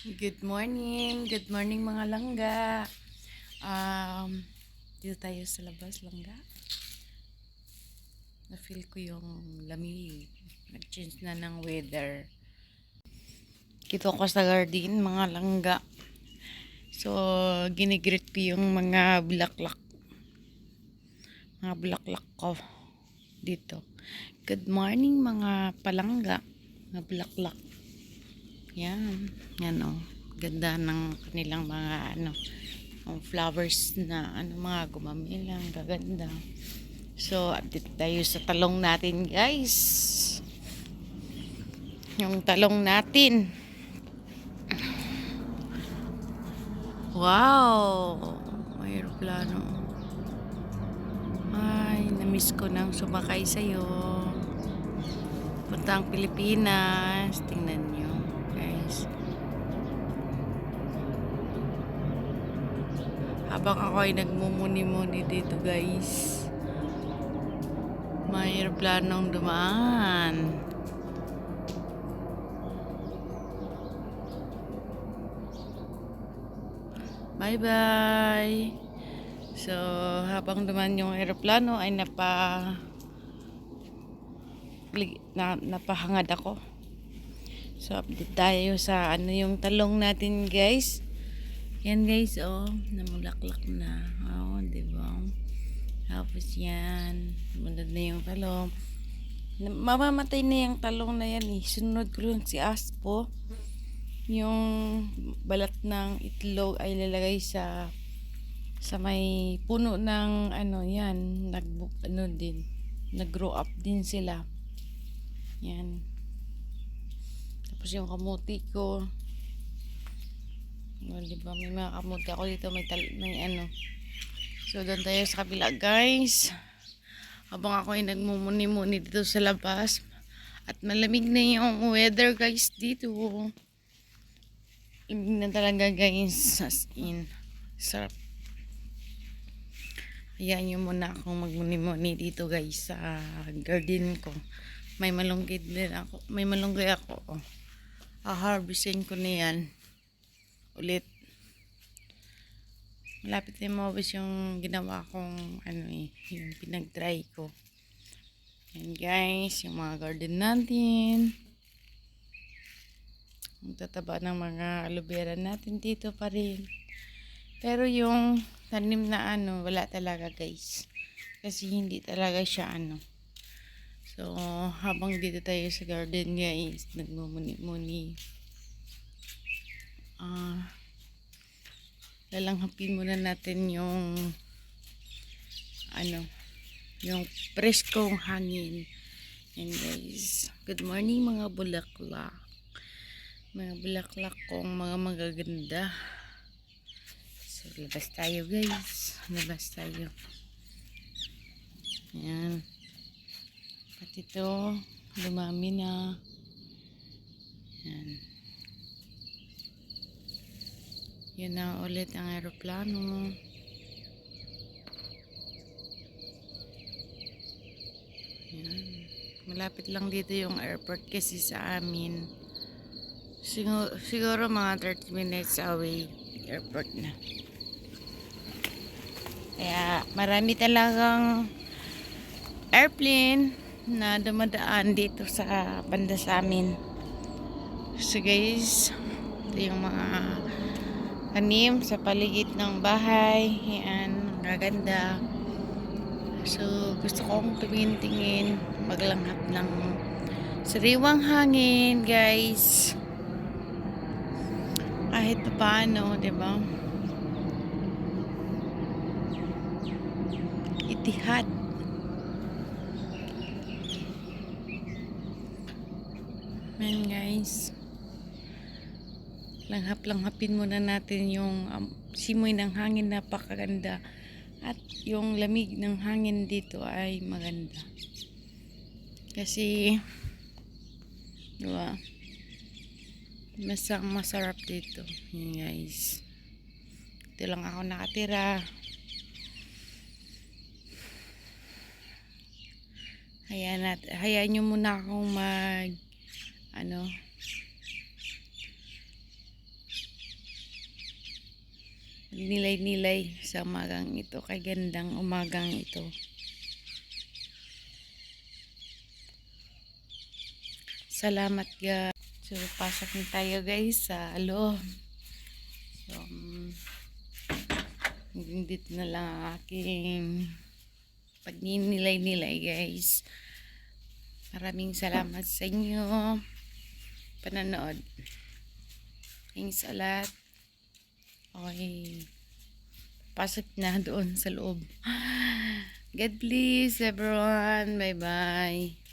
Good morning mga langga. Dito tayo sa labas langga. Na-feel ko yung lamig. Nag-change na ng weather. Dito ko sa garden mga langga. So, ginigreet ko yung mga bulaklak. Mga bulaklak ko dito. Good morning mga palangga. Mga bulaklak. Yan. Yan o. Ganda ng kanilang mga ang flowers na mga gumamilang gaganda. So, update tayo sa talong natin, guys. Yung talong natin. Wow! May aeroplano. Ay, namiss ko nang sumakay sa'yo. Puntang Pilipinas. Tingnan nyo, guys. Habang ako ay nagmumuni-muni dito, guys. May aeroplanong dumaan. Bye-bye! So, habang dumaan yung aeroplano ay napahangad ako. So, update tayo sa yung talong natin, guys. Yan, guys, oh. Namulaklak na. Oh, diba? Tapos yan. Munod na yung talong. Mamamatay na yung talong na yan, eh. Sunod ko lang si Aspo. Yung balat ng itlog ay lalagay sa may puno ng yan. Nag-grow up din sila. Yan. Tapos yung kamuti ko. Diba, may mga kamuti ako dito. May So, doon tayo sa kabila, guys. Habang ako ay nagmumuni-muni dito sa labas. At malamig na yung weather, guys, dito. Lamig na talaga, guys. As in. Sarap. Hayaan nyo muna akong magmuni-muni dito, guys, sa garden ko. May malunggay din ako. May malunggay ako. Oh. Harvestin ko na yan. Ulit. Malapit na maubos yung ginawa kong yung pinag-try ko. Yan, guys, yung mga garden natin. Ang tataba ng mga aloe vera natin dito pa rin. Pero yung tanim na wala talaga, guys. Kasi hindi talaga siya So, habang dito tayo sa garden, guys, nagmumuni-muni. Lalanghapin muna natin yung yung preskong hangin. And guys, good morning mga bulaklak. Mga bulaklak kong mga magaganda. So, labas tayo, guys. Labas tayo. Ayan. At ito, dumami na. Ayan. Yun na ulit ang aeroplano. Ayan. Malapit lang dito yung airport kasi sa amin. Siguro mga 30 minutes away airport na. Kaya marami talagang airplane na dumadaan dito sa banda sa amin. So guys, ito yung mga tanim sa paligid ng bahay. Ayan, gaganda. So gusto kong tumingin-tingin, maglanghap ng sariwang hangin, guys. Kahit pa paano, diba? Itihad. Man, guys. Langhap-langhapin muna natin yung simoy ng hangin, napakaganda. At yung lamig ng hangin dito ay maganda. Kasi, diba? Masarap dito. Yan, guys. Dito lang ako nakatira. Hayaan nyo muna akong Nilay-nilay sa umagang ito. Kay gandang umagang ito. Salamat guys. So, pasok na tayo guys sa loob. So, dito na lang ang aking pagninilay-nilay guys. Maraming salamat sa inyo pananood. Thanks a lot. Okay. Pasok na doon sa loob. God bless everyone. Bye-bye.